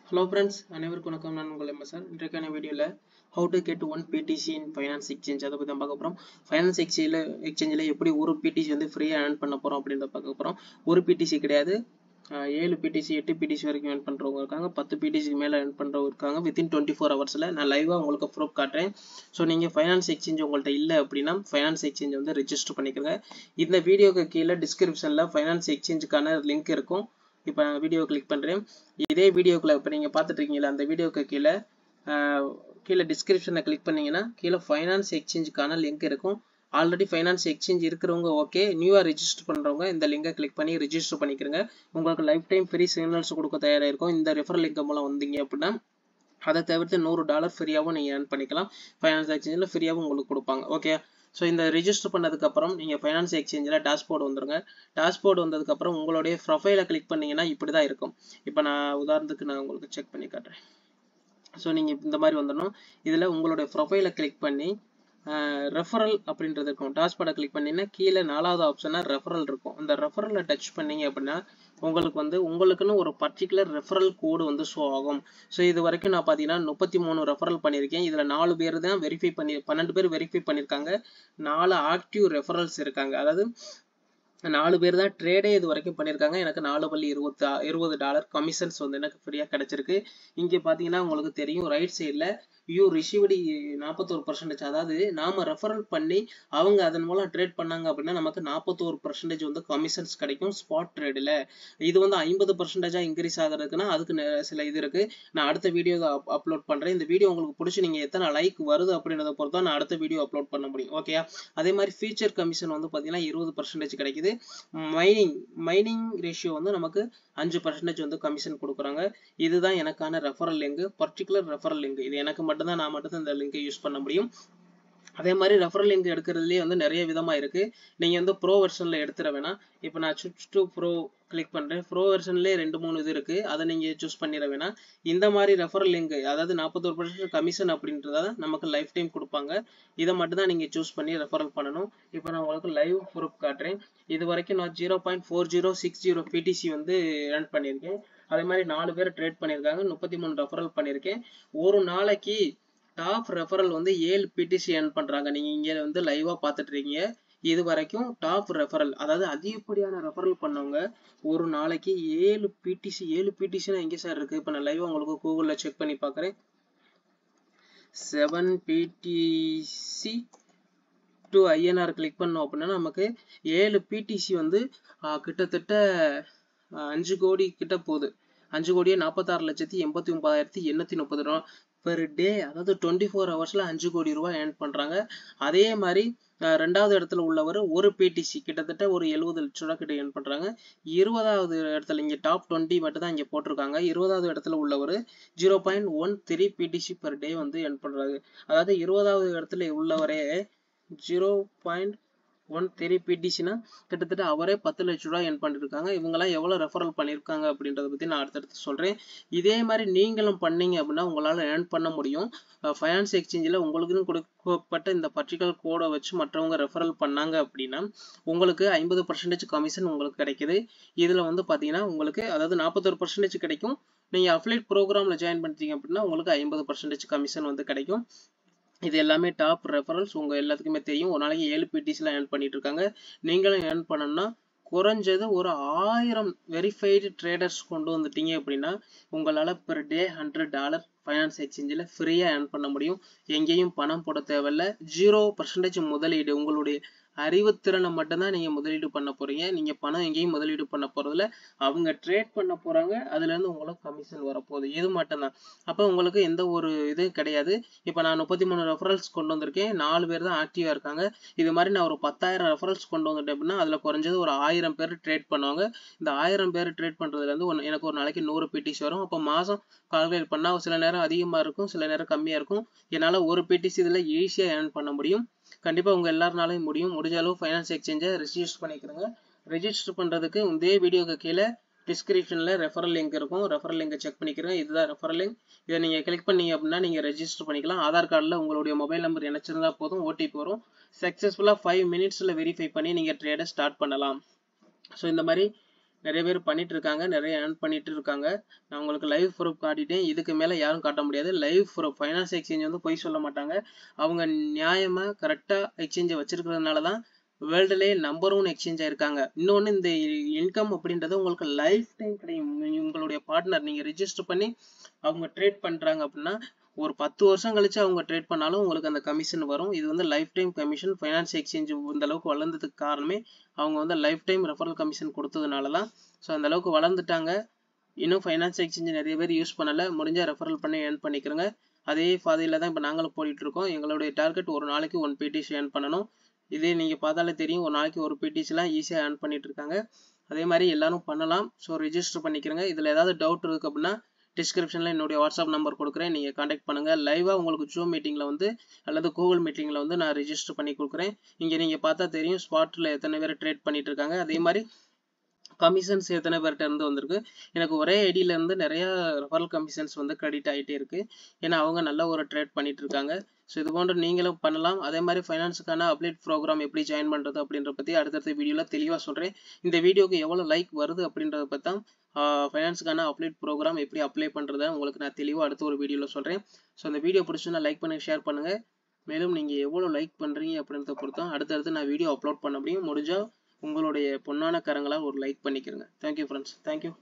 Hello friends, அனைவருக்கும் வணக்கம். நான் உங்கள் எம்எஸ் சார். இன்றைக்கான வீடியோவில் how to get one PTC in finance exchange அதை பற்றி தான் பார்க்க போகிறோம். ஃபைனான்ஸ் எக்ஸ்சேஞ்சில் எப்படி ஒரு PTC வந்து ஃப்ரீயாக ஏர்ன் பண்ண போகிறோம் அப்படின்றத பார்க்க போகிறோம். ஒரு PTC கிடையாது, 7 PTC 8 PTC வரைக்கும் ஏர்ன் பண்ணுறவங்க இருக்காங்க, 10 PTC மேலே ஏர்ன் பண்ணுறவங்க இருக்காங்க. வித்தின் 24 ஹவர்ஸில் நான் லைவாக உங்களுக்கு ப்ரூஃப் காட்டுறேன். ஸோ நீங்கள் ஃபைனான்ஸ் எக்ஸ்சேஞ்ச் உங்கள்கிட்ட இல்லை அப்படின்னா ஃபைனான்ஸ் எக்ஸ்சேஞ்ச் வந்து ரெஜிஸ்டர் பண்ணிக்கோங்க. இந்த வீடியோக்கு கீழே டிஸ்கிரிப்ஷனில் ஃபைனான்ஸ் எக்ஸ்சேஞ்சுக்கான லிங்க் இருக்கும். இப்போ நான் வீடியோ கிளிக் பண்ணுறேன். இதே வீடியோக்குள்ள இப்போ நீங்கள் பார்த்துட்டு இருக்கீங்களா, அந்த வீடியோக்கு கீழே டிஸ்கிரிப்ஷனில் கிளிக் பண்ணிங்கன்னா கீழே ஃபைனான்ஸ் எக்ஸ்சேஞ்சுக்கான லிங்க் இருக்கும். ஆல்ரெடி ஃபைனான்ஸ் எக்ஸ்சேஞ்ச் இருக்கிறவங்க ஓகே, நியூவாக ரெஜிஸ்டர் பண்ணுறவங்க இந்த லிங்கை கிளிக் பண்ணி ரெஜிஸ்டர் பண்ணிக்கிறங்க. உங்களுக்கு லைஃப் டைம் ஃப்ரீ சிக்னல்ஸ் கொடுக்க தயாராக இருக்கும். இந்த ரெஃபரல் லிங்க் மூலம் வந்தீங்க அப்படின்னா அதை தவிர்த்து $100 ஃப்ரீயாகவும் நீங்கள் ஏர்ன் பண்ணிக்கலாம். ஃபைனான்ஸ் எக்ஸ்சேஞ்சில் ஃப்ரீயாகவும் உங்களுக்கு கொடுப்பாங்க. ஓகே, ஸோ இந்த ரெஜிஸ்டர் பண்ணதுக்கப்புறம் நீங்கள் ஃபைனான்ஸ் எக்ஸ்சேஞ்சில் டேஷ்போர்டு வந்துருங்க. டேஷ்போர்டு வந்ததுக்கப்புறம் உங்களுடைய ப்ரொஃபைலை கிளிக் பண்ணிங்கன்னா இப்படி தான் இருக்கும். இப்போ நான் உதாரணத்துக்கு நான் உங்களுக்கு செக் பண்ணி காட்டுறேன். ஸோ நீங்கள் இந்த மாதிரி வந்துடணும். இதில் உங்களுடைய ப்ரொஃபைலை கிளிக் பண்ணி ரெஃபரல் அப்படின்றது இருக்கும். டாஷ்போர்டை கிளிக் பண்ணிங்கன்னா கீழே 4வது ஆப்ஷனாக ரெஃபரல் இருக்கும். அந்த ரெஃபரலை டச் பண்ணீங்க அப்படின்னா உங்களுக்கு வந்து உங்களுக்குன்னு ஒரு பர்டிகுலர் ரெஃபரல் கோடு வந்து ஷோ ஆகும். ஸோ இது வரைக்கும் நான் பார்த்தீங்கன்னா 33 ரெஃபரல் பண்ணியிருக்கேன். இதில் 4 பேர் தான் 12 பேர் வெரிஃபை பண்ணியிருக்காங்க. 4 ஆக்டிவ் ரெஃபரல்ஸ் இருக்காங்க. அதாவது 4 பேர் தான் ட்ரேடே இது வரைக்கும் பண்ணியிருக்காங்க. எனக்கு $4.20 கமிஷன்ஸ் வந்து எனக்கு ஃப்ரீயாக கிடைச்சிருக்கு. இங்கே பார்த்தீங்கன்னா உங்களுக்கு தெரியும், ரைட் சைடில் யூ ரிசீவ்டு 41%. அதாவது நாம ரெஃபரல் பண்ணி அவங்க அதன் மூலம் ட்ரேட் பண்ணாங்க அப்படின்னா நமக்கு 41% வந்து கமிஷன்ஸ் கிடைக்கும் ஸ்பாட் ட்ரேடில். இது வந்து 50% இன்க்ரீஸ் ஆகிறதுக்குன்னா அதுக்கு சில இது இருக்கு. நான் அடுத்த வீடியோ அப்லோட் பண்றேன். இந்த வீடியோ உங்களுக்கு பிடிச்சி நீங்க எத்தனை லைக் வருது அப்படின்றத பொறுத்து தான் நான் அடுத்த வீடியோ அப்லோட் பண்ண முடியும். ஓகே, அதே மாதிரி ஃபீச்சர் கமிஷன் வந்து பார்த்தீங்கன்னா 20% கிடைக்குது. மைனிங் ரேஷியோ வந்து நமக்கு 5% வந்து கமிஷன் கொடுக்குறாங்க. இதுதான் எனக்கான referral link, particular referral link. இது எனக்கு மட்டும்தான், நான் மட்டும்தான் இந்த லிங்கை யூஸ் பண்ண முடியும். அதே மாதிரி ரெஃபரல் லிங்க் எடுக்கிறதுலேயே வந்து நிறைய விதமாக இருக்குது. நீங்கள் வந்து ப்ரோ வெர்ஷனில் எடுத்துட வேணாம். இப்போ நான் ஸ்விட்ச் டு ப்ரோ கிளிக் பண்ணுறேன். ப்ரோ வெர்ஷன்லேயே 2-3 இது இருக்குது, அதை நீங்கள் சூஸ் பண்ணிட வேணாம். இந்த மாதிரி ரெஃபரல் லிங்க், அதாவது 41% கமிஷன் அப்படின்றத நமக்கு லைஃப் டைம் கொடுப்பாங்க. இதை மட்டும் தான் நீங்கள் சூஸ் பண்ணி ரெஃபரல் பண்ணணும். இப்போ நான் உங்களுக்கு லைவ் ப்ரூஃப் காட்டுறேன். இது வரைக்கும் நான் 0.4060 PTC வந்து ரன் பண்ணியிருக்கேன். அதே மாதிரி 4 பேர் ட்ரேட் பண்ணியிருக்காங்க. 33 ரெஃபரல் பண்ணியிருக்கேன். ஒரு நாளைக்கு டாப் ரெஃபரல் வந்து 7 PTC ஏர்ன் பண்றாங்க. நீங்க இங்க வந்து லைவா பாத்துட்டு இருக்கீங்க. இது வரைக்கும் டாப் ரெஃபரல், அதாவது அதிகப்படியான ரெஃபரல் பண்ணவங்க ஒரு நாளைக்கு 7 PTC எங்க சார் இருக்கு? இப்ப நான் லைவா உங்களுக்கு கூகுள்ல செக் பண்ணி பாக்குறேன். 7 PTC டு INR கிளிக் பண்ணோம் அப்படின்னா நமக்கு 7 PTC வந்து கிட்டத்தட்ட 5 கோடி கிட்ட போகுது. 5,46,89,830 பெர் டே, அதாவது 24 ஹவர்ஸ்ல 5 கோடி ரூபாய் ஏர்ன் பண்றாங்க. அதே மாதிரி 2வது இடத்துல உள்ளவர் ஒரு PTC கிட்டத்தட்ட ஒரு 70 லட்சம் ரூபாய் கிட்ட ஏர்ன் பண்றாங்க. 20வது இடத்துல இங்க டாப் 20 மட்டும் தான் இங்க போட்டிருக்காங்க. 20வது இடத்துல உள்ளவர் 0.13 PTC பெர் டே வந்து ஏர்ன் பண்றாங்க. அதாவது 20வது இடத்துல உள்ளவரே 0.13 PTCனா கிட்டத்தட்ட அவரே 10 லட்சம் ரூபாய் ஏர்ன் பண்ணிருக்காங்க. இவங்கெல்லாம் எவ்வளவு ரெஃபரல் பண்ணிருக்காங்க அப்படின்றத பத்தி நான் அடுத்தடுத்து சொல்றேன். இதே மாதிரி நீங்களும் பண்ணீங்க அப்படின்னா உங்களால ஏர்ன் பண்ண முடியும். ஃபைனான்ஸ் எக்ஸ்சேஞ்சில் உங்களுக்குன்னு கொடுக்கப்பட்ட இந்த பர்டிகுலர் கோடை வச்சு மற்றவங்க ரெஃபரல் பண்ணாங்க அப்படின்னா உங்களுக்கு 50% கமிஷன் உங்களுக்கு கிடைக்குது. இதுல வந்து பாத்தீங்கன்னா உங்களுக்கு அதாவது 41% கிடைக்கும். நீங்க அஃபிலியேட் ப்ரோக்ராம்ல ஜாயின் பண்ணிட்டீங்க அப்படின்னா உங்களுக்கு 50% கமிஷன் வந்து கிடைக்கும். இது எல்லாமே டாப் ரெஃபரல்ஸ், உங்க எல்லாத்துக்குமே தெரியும். ஒரு நாளைக்கு 7 PTCலாம் ஏர்ன் பண்ணிட்டு இருக்காங்க. நீங்களும் ஏர்ன் பண்ணணும்னா குறைஞ்சது ஒரு 1000 வெரிஃபைடு ட்ரேடர்ஸ் கொண்டு வந்துட்டீங்க அப்படின்னா உங்களால் பெர் டே $100 ஃபைனான்ஸ் எக்ஸ்சேஞ்சில் ஃப்ரீயாக ஏர்ன் பண்ண முடியும். எங்கேயும் பணம் போட தேவையில்ல. 0% முதலீடு, உங்களுடைய அறிவுத்திறனை மட்டும்தான் நீங்க முதலீடு பண்ண போறீங்க. நீங்க பணம் எங்கேயும் முதலீடு பண்ண போறதில்ல. அவங்க ட்ரேட் பண்ண போறாங்க, அதுல இருந்து உங்களுக்கு கமிஷன் வரப்போகுது. இது மட்டும்தான். அப்ப உங்களுக்கு எந்த ஒரு இதுவும் கிடையாது. இப்ப நான் 33 ரெஃபரல்ஸ் கொண்டு வந்திருக்கேன். 4 பேர் தான் ஆக்டிவா இருக்காங்க. இது மாதிரி நான் ஒரு 10,000 ரெஃபரல்ஸ் கொண்டு வந்துட்டேன் அப்படின்னா அதுல குறைஞ்சது ஒரு 1000 பேர் ட்ரேட் பண்ணுவாங்க. இந்த 1000 பேர் ட்ரேட் பண்றதுல இருந்து எனக்கு ஒரு நாளைக்கு 100 PTC வரும். அப்ப மாசம் கால்குலேட் பண்ணா சில நேரம் அதிகமா இருக்கும், சில நேரம் கம்மியா இருக்கும். என்னால ஒரு PTC இதுல ஈஸியா ஏர்ன் பண்ண முடியும். கண்டிப்பா உங்க எல்லாருனாலையும் முடியும். முடிஞ்ச அளவு ஃபைனான்ஸ் எக்ஸ்சேஞ்சை ரெஜிஸ்டர் பண்ணிக்கிறங்க. ரெஜிஸ்டர் பண்றதுக்கு இதே வீடியோக்கு கீழே டிஸ்கிரிப்ஷன்ல ரெஃபரல் லிங்க் இருக்கும். ரெஃபரல் லிங்கை செக் பண்ணிக்கிறேன். இதுதான் ரெஃபரல் லிங்க். இதை நீங்க கிளிக் பண்ணீங்க அப்படின்னா நீங்க ரெஜிஸ்டர் பண்ணிக்கலாம். ஆதார் கார்டில் உங்களுடைய மொபைல் நம்பர் இணைச்சிருந்தா போதும், OTP வரும். சக்சஸ்ஃபுல்லா 5 மினிட்ஸ்ல வெரிஃபை பண்ணி நீங்க ட்ரேடை ஸ்டார்ட் பண்ணலாம். ஸோ இந்த மாதிரி நிறைய பேர் பண்ணிட்டு இருக்காங்க, நிறைய earn பண்ணிட்டு இருக்காங்க. நான் உங்களுக்கு லைவ் ப்ரூஃப் காட்டிட்டேன். இதுக்கு மேல யாரும் காட்ட முடியாது. லைவ் ப்ரூஃப் ஃபைனான்ஸ் எக்ஸ்சேஞ்ச் வந்து பொய் சொல்ல மாட்டாங்க. அவங்க நியாயமா கரெக்டா எக்ஸ்சேஞ்சை வச்சிருக்கிறதுனால தான் வேர்ல்டுலேயே நம்பர் 1 எக்ஸ்சேஞ்சாக இருக்காங்க. இன்னொன்று, இந்த இன்கம் அப்படின்றது உங்களுக்கு லைஃப் டைம் கிடைக்கும். உங்களுடைய பார்ட்னர் நீங்கள் ரிஜிஸ்டர் பண்ணி அவங்க ட்ரேட் பண்ணுறாங்க அப்படின்னா ஒரு 10 வருஷம் கழிச்சு அவங்க ட்ரேட் பண்ணாலும் உங்களுக்கு அந்த கமிஷன் வரும். இது வந்து life time commission. Finance exchange இந்த அளவுக்கு வளர்ந்ததுக்கு காரணமே அவங்க வந்து லைஃப் டைம் ரெஃபரல் கமிஷன் கொடுத்ததுனால தான். ஸோ அந்த அளவுக்கு வளர்ந்துட்டாங்க. இன்னும் ஃபைனான்ஸ் எக்ஸ்சேஞ்ச் நிறைய பேர் யூஸ் பண்ணலை. முடிஞ்சால் ரெஃபரல் பண்ணி ஏர்ன் பண்ணிக்கிறோங்க. அதே பாதையில் தான் இப்போ நாங்களும் போயிட்டு இருக்கோம். எங்களுடைய டார்கெட் ஒரு நாளைக்கு 1 PTC ஏர்ன் பண்ணணும். இதே நீங்கள் பார்த்தாலே தெரியும், ஒரு நாளைக்கு ஒரு PTCலாம் ஈஸியாக ஏர்ன் பண்ணிட்டு இருக்காங்க. அதே மாதிரி எல்லாரும் பண்ணலாம். ஸோ ரிஜிஸ்டர் பண்ணிக்கிறங்க. இதில் ஏதாவது டவுட் இருக்குது அப்படின்னா டிஸ்கிரிப்ஷனில் என்னுடைய வாட்ஸ்அப் நம்பர் கொடுக்குறேன், நீங்கள் காண்டாக்ட் பண்ணுங்கள். லைவாக உங்களுக்கு ஜூம் மீட்டிங்கில் வந்து அல்லது கூகுள் மீட்டிங்கில் வந்து நான் ரிஜிஸ்டர் பண்ணி கொடுக்குறேன். இங்கே நீங்கள் பார்த்தா தெரியும் ஸ்பாட்டில் எத்தனை பேர் ட்ரேட் பண்ணிட்டு இருக்காங்க. அதே மாதிரி கமிஷன்ஸ் எத்தனை பேர்கிட்ட இருந்து வந்திருக்கு. எனக்கு ஒரே ஐடியிலேருந்து நிறையா ரெஃபரல் கமிஷன்ஸ் வந்து கிரெடிட் ஆகிட்டே இருக்குது. ஏன்னா அவங்க நல்ல ஒரு ட்ரேட் பண்ணிட்டு இருக்காங்க. ஸோ இது போன்று நீங்களும் பண்ணலாம். அதே மாதிரி ஃபைனான்ஸுக்கான அப்டேட் ப்ரோக்ராம் எப்படி ஜாயின் பண்ணுறது அப்படின்றத பற்றி அடுத்தடுத்த வீடியோவில் தெளிவாக சொல்கிறேன். இந்த வீடியோக்கு எவ்வளோ லைக் வருது அப்படின்றத பற்றி தான் ஃபைனான்ஸுக்கான அப்டேட் ப்ரோக்ராம் எப்படி அப்ளை பண்ணுறதை உங்களுக்கு நான் தெளிவாக அடுத்த ஒரு வீடியோவில் சொல்கிறேன். ஸோ அந்த வீடியோ பிடிச்சுன்னா லைக் பண்ணி ஷேர் பண்ணுங்கள். மேலும் நீங்கள் எவ்வளோ லைக் பண்ணுறீங்க அப்படின்றத பொறுத்தான் அடுத்தடுத்து நான் வீடியோ அப்லோட் பண்ண முடியும். முடிஞ்சால் உங்களுடைய பொன்னான கரங்களால் ஒரு லைக் பண்ணிக்கிறங்க. Thank you friends. தேங்க்யூ.